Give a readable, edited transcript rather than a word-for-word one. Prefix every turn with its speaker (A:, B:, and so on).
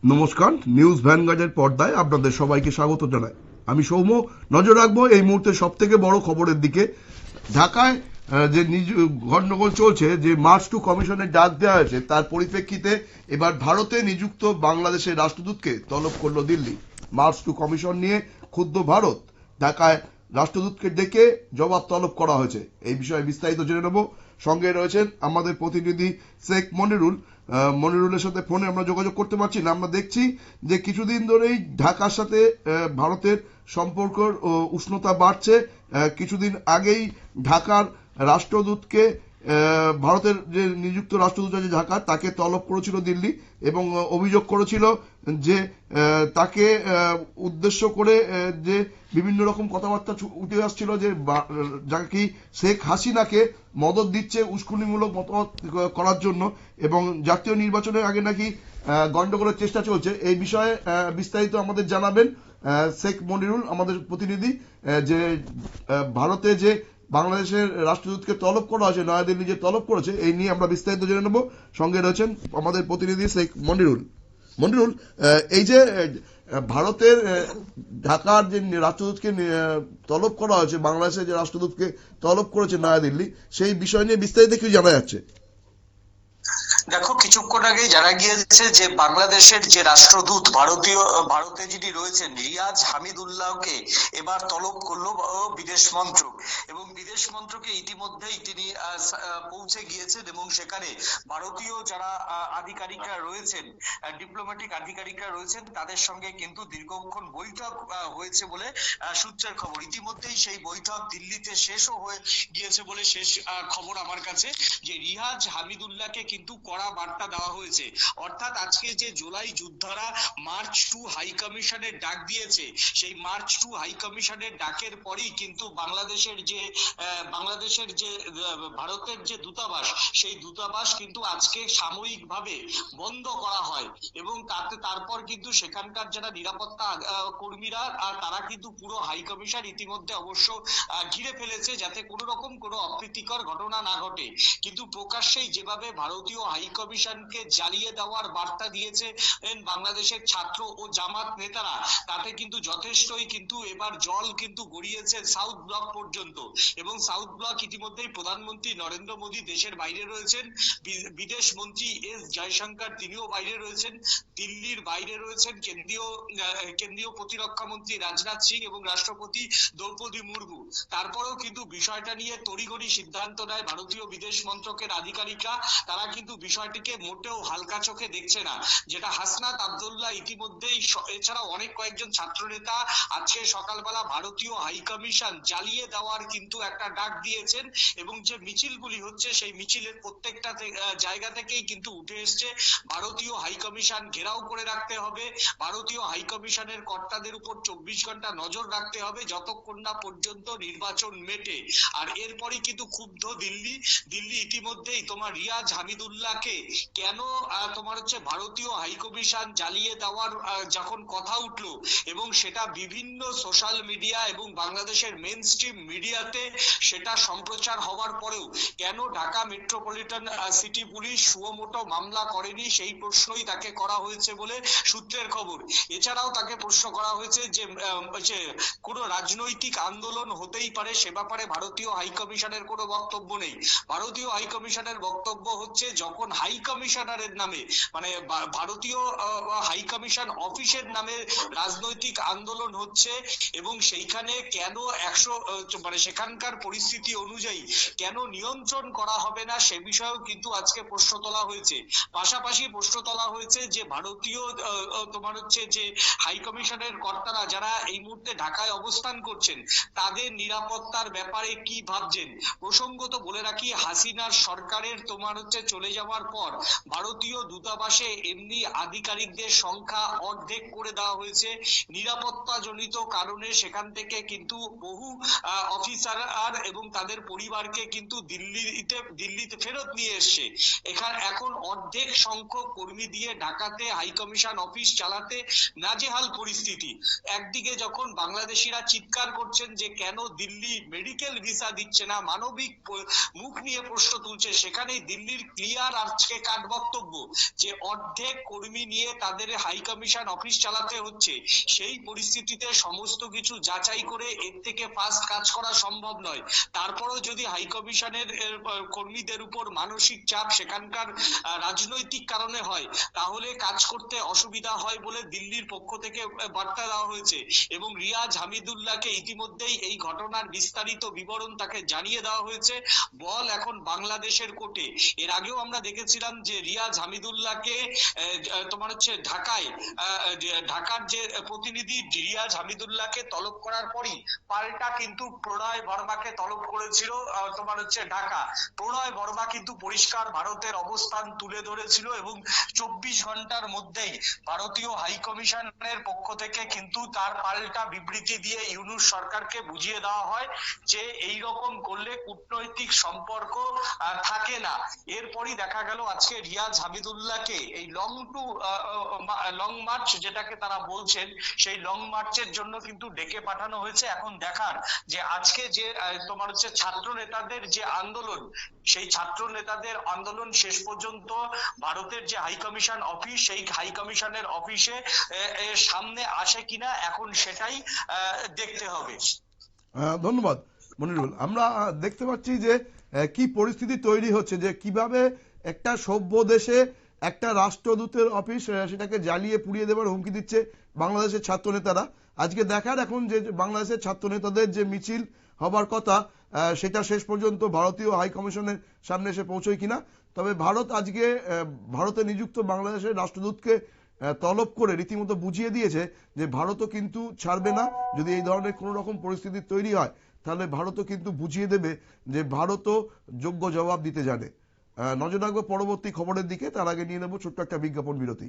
A: নমস্কার, নিউজ ভ্যানগার্ডের পর্দায় আপনাদের সবাইকে স্বাগত জানাই। আমি সৌম্য। নজর রাখবো এই মুহূর্তে সব থেকে বড় খবরের দিকে। ঢাকায় যে গন্ডগোল চলছে, যে মার্চ টু কমিশনের ডাক দেওয়া হয়েছে, তার পরিপ্রেক্ষিতে এবার ভারতে নিযুক্ত বাংলাদেশের রাষ্ট্রদূতকে তলব করলো দিল্লি। মার্চ টু কমিশন নিয়ে ক্ষুব্ধ ভারত, ঢাকায় রাষ্ট্রদূতকে ডেকে জবাব তলব করা হয়েছে। এই বিষয়ে বিস্তারিত জেনে নেব। সঙ্গে রয়েছেন আমাদের প্রতিনিধি শেখ মনিরুল। মনিরুলের সাথে ফোনে আমরা যোগাযোগ করতে পারছি না। আমরা দেখছি যে কিছুদিন ধরেই ঢাকার সাথে ভারতের সম্পর্ক উষ্ণতা বাড়ছে। কিছুদিন আগেই ঢাকার রাষ্ট্রদূতকে, ভারতের যে নিযুক্ত রাষ্ট্রদূত আছে ঢাকার, তাকে তলব করেছিল দিল্লি এবং অভিযোগ করেছিল যে তাকে উদ্দেশ্য করে যে বিভিন্ন রকম কথাবার্তা উঠে আসছিল, যে যাকে শেখ হাসিনাকে মদত দিচ্ছে উস্কুনিমূলক মতামত করার জন্য, এবং জাতীয় নির্বাচনের আগে নাকি গন্ডগোলের চেষ্টা চলছে। এই বিষয়ে বিস্তারিত আমাদের জানাবেন শেখ মনিরুল, আমাদের প্রতিনিধি। যে ভারতে যে বাংলাদেশের রাষ্ট্রদূতকে তলব করা হয়েছে, নয়াদিল্লি যে তলব করেছে, এই নিয়ে আমরা বিস্তারিত জেনে নেব। সঙ্গে রয়েছেন আমাদের প্রতিনিধি শেখ মনিরুল। মনিরুল, এই যে ভারতের ঢাকার যে রাষ্ট্রদূতকে তলব করা হয়েছে, বাংলাদেশের যে রাষ্ট্রদূতকে তলব করেছে নয়াদিল্লি, সেই বিষয় নিয়ে বিস্তারিত কি জানা যাচ্ছে?
B: দেখো, কিছুক্ষণ আগে জানা গিয়েছে যে বাংলাদেশের যে রাষ্ট্রদূত ভারতে যিনি রয়েছেন রিয়াজ হামিদুল্লাহকে এবার তলব করলো বিদেশ মন্ত্রক, এবং বিদেশ মন্ত্রকে ইতিমধ্যেই তিনি পৌঁছে গিয়েছেন, এবং সেখানে ভারতীয় যারা আধিকারিকরা রয়েছেন, ডিপ্লোম্যাটিক আধিকারিকরা রয়েছেন, তাদের সঙ্গে কিন্তু দীর্ঘক্ষণ বৈঠক হয়েছে বলে সূত্রের খবর। ইতিমধ্যেই সেই বৈঠক দিল্লিতে শেষও হয়ে গিয়েছে বলে শেষ খবর আমার কাছে, যে রিয়াজ হামিদুল্লাহকে কিন্তু কড়া বার্তা দেওয়া হয়েছে। অর্থাৎ আজকে যে জুলাই যোদ্ধারা মার্চ টু হাই কমিশনের ডাক দিয়েছে, সেই মার্চ টু হাই কমিশনের ডাকের পরেই কিন্তু বাংলাদেশের যে ভারতের যে দূতাবাস, সেই দূতাবাস কিন্তু আজকে সাময়িকভাবে বন্ধ করা হয়, এবং তারপর কিন্তু সেখানকার যারা নিরাপত্তা কর্মীরা তারা কিন্তু পুরো হাই কমিশন ইতিমধ্যে অবশ্য ঘিরে ফেলেছে, যাতে কোনো রকম কোনো অপ্রীতিকর ঘটনা না ঘটে। কিন্তু প্রকাশ্যেই যেভাবে ভারতীয় হাই কমিশনকে জ্বালিয়ে দেওয়ার বার্তা দিয়েছে বাংলাদেশের ছাত্র ও জামাত নেতারা, তাতে কিন্তু যথেষ্টই কিন্তু এবার জল কিন্তু গড়িয়েছে সাউথ ব্লক পর্যন্ত। এবং সাউথ ব্লক ইতিমধ্যেই প্রধানমন্ত্রী নরেন্দ্র মোদী দেশের বাইরে রয়েছেন, বিদেশ মন্ত্রী এস জয়শঙ্কর তিনিও বাইরে রয়েছেন, দিল্লির বাইরে রয়েছেন কেন্দ্রীয় প্রতিরক্ষা মন্ত্রী রাজনাথ সিং এবং রাষ্ট্রপতি দ্রৌপদী মুর্মু। তারপরেও কিন্তু বিষয়টা নিয়ে তড়িঘড়ি সিদ্ধান্ত নেয় ভারতীয় বিদেশ মন্ত্রকের আধিকারিকরা। তারা কিন্তু বিষয়টিকে মোটেও হালকা চোখে দেখছে না, যেটা হাসনাত আব্দুল্লাহ ইতিমধ্যেই, এছাড়াও অনেক কয়েকজন ছাত্র নেতা আজকে সকালবেলা ভারতীয় হাই কমিশন জ্বালিয়ে দেওয়ার কিন্তু একটা ডাক দিয়েছেন, এবং যে মিছিলগুলি হচ্ছে সেই মিছিলের প্রত্যেকটা জায়গা থেকেই কিন্তু উঠে এসছে ভারতীয় হাই কমিশন ঘেরাও করে রাখতে হবে, ভারতীয় হাই কমিশনের কর্তাদের উপর 24 ঘন্টা নজর রাখতে হবে যতক্ষণ না পর্যন্ত নির্বাচন মেটে। আর এরপরই কিন্তু ক্ষুব্ধ দিল্লি ইতিমধ্যেই তোমার রিয়াজ হামিদুল্লাহকে কেন তোমার হচ্ছে ভারতীয় হাই কমিশন জ্বালিয়ে দেওয়ার যখন কথা উঠলো, এবং সেটা বিভিন্ন সোশ্যাল মিডিয়া এবং বাংলাদেশের মেইন স্ট্রিম মিডিয়াতে সেটা সম্প্রচার হওয়ার পরেও কেন Dhaka metropolitan city police suo motu মামলা করেনি, সেই প্রশ্নই তাকে করা হয়েছে বলে সূত্রের খবর। এছাড়াও তাকে প্রশ্ন করা হয়েছে যে কোনো রাজনৈতিক আন্দোলন হতেই পারে, সে ব্যাপারে ভারতীয় হাই কমিশনের কোনো বক্তব্য নেই। ভারতীয় হাই কমিশনের বক্তব্য হচ্ছে যখন হাই কমিশনারের নামে, মানে ভারতীয় হাই কমিশন অফিসের নামে রাজনৈতিক আন্দোলন হচ্ছে, এবং সেইখানে কেন মানে সেখানকার পরিস্থিতি অনুযায়ী কেন নিয়ন্ত্রণ করা হবে না, সে বিষয়েও কিন্তু আজকে প্রশ্ন তোলা হয়েছে। পাশাপাশি প্রশ্ন তোলা হয়েছে যে ভারতীয় তোমার হচ্ছে যে হাই কমিশনের কর্তারা যারা এই মুহূর্তে ঢাকায় অবস্থান করছেন, তাদের নিরাপত্তার ব্যাপারে কি ভাবছেন। প্রসঙ্গত বলে রাখি, হাসিনার সরকারের তোমার হচ্ছে চলে যাওয়ার পর ভারতীয় দূতাবাসে এমনি আধিকারিকদের সংখ্যা অর্ধেক করে দেওয়া হয়েছে। নিরাপত্তা জনিত কারণে সেখান থেকে কিন্তু বহু অফিসার এবং তাদের পরিবারকে কিন্তু দিল্লিতে ফেরত নিয়ে এসছে। এখন অর্ধেক সংখ্যক কর্মী দিয়ে ঢাকাতে হাই কমিশন অফিস চালাতে নাজেহাল পরিস্থিতি। একদিকে যখন বাংলাদেশিরা চিৎকার করছেন যে কেন দিল্লি মেডিকেল ভিসা দিচ্ছে না, মানবিক মুখ নিয়ে প্রশ্ন তুলছে, সেখানেই দিল্লির ক্লিয়ার আর আজকে কাট বক্তব্য যে অর্ধেক কর্মী নিয়ে তাদের হাই কমিশন অফিস চালাতে হচ্ছে, সেই পরিস্থিতিতে সমস্ত কিছু যাচাই করে এর থেকে ফাস্ট কাজ করা সম্ভব নয়। তারপরেও যদি হাই কমিশনের কর্মীদের উপর মানসিক চাপ সেখানকার রাজনৈতিক কারণে হয়, তাহলে কাজ করতে অসুবিধা হয় বলে দিল্লির পক্ষ থেকে বার্তা দেওয়া হয়েছে এবং রিয়াজ হামিদুল্লাহকে ইতিমধ্যেই এই ঘটনার বিস্তারিত বিবরণ তাকে জানিয়ে দেওয়া হয়েছে। বল এখন বাংলাদেশের কোর্টে। এর আগেও আমরা দেখেছিলাম যে রিয়াজ হামিদুল্লাহকে তোমার হচ্ছে ঢাকার যে প্রতিনিধি রিয়াজ হামিদুল্লাহকে তলব করার পরই পাল্টা কিন্তু প্রণয় বর্মাকে তলব করেছিল তোমার হচ্ছে ঢাকা। প্রণয় বর্মা কিন্তু পরিষ্কার ভারতের অবস্থান তুলে ধরেছিল এবং 24 ঘন্টার মধ্যেই ভারতীয় হাই কমিশনের পক্ষ থেকে কিন্তু তার পাল্টা বিবৃতি দিয়ে ইউনূস সরকারকে বুঝিয়ে দেওয়া হয় যে এই রকম করলে কূটনৈতিক সম্পর্ক থাকে না। এরপরই দেখা গেল আজকে রিয়াজ হামিদুল্লাহকে এই লং মার্চ যেটাকে তারা বলছেন, সেই লং মার্চের জন্য কিন্তু ডেকে পাঠানো হয়েছে। এখন দেখার যে আজকে যে তোমার হচ্ছে ছাত্র নেতাদের যে আন্দোলন, সেই ছাত্র নেতাদের আন্দোলন শেষ পর্যন্ত ভারতের যে হাই কমিশন অফিস, সেই হাই কমিশনের অফিসে সামনে আসে কিনা এখন সেটাই দেখতে হবে।
A: ধন্যবাদ মনিরুল। আমরা দেখতে পাচ্ছি যে কি পরিস্থিতি তৈরি হচ্ছে, যে কিভাবে একটা সভ্য দেশে একটা রাষ্ট্রদূতের অফিস সেটাকে জ্বালিয়ে পুড়িয়ে দেবার হুমকি দিচ্ছে বাংলাদেশের ছাত্র নেতারা। আজকে দেখার এখন যে বাংলাদেশের ছাত্র নেতাদের যে মিছিল হবার কথা সেটা শেষ পর্যন্ত ভারতীয় হাই কমিশনের সামনে এসে পৌঁছয় কিনা। তবে ভারত আজকে ভারতে নিযুক্ত বাংলাদেশের রাষ্ট্রদূতকে তলব করে রীতিমতো বুঝিয়ে দিয়েছে যে ভারতও কিন্তু ছাড়বে না। যদি এই ধরনের কোনো রকম পরিস্থিতি তৈরি হয় তাহলে ভারতও কিন্তু বুঝিয়ে দেবে যে ভারতও যোগ্য জবাব দিতে জানে। নজর রাখবো পরবর্তী খবরের দিকে, তার আগে নিয়ে নেব ছোট্ট একটা বিজ্ঞাপন বিরতি।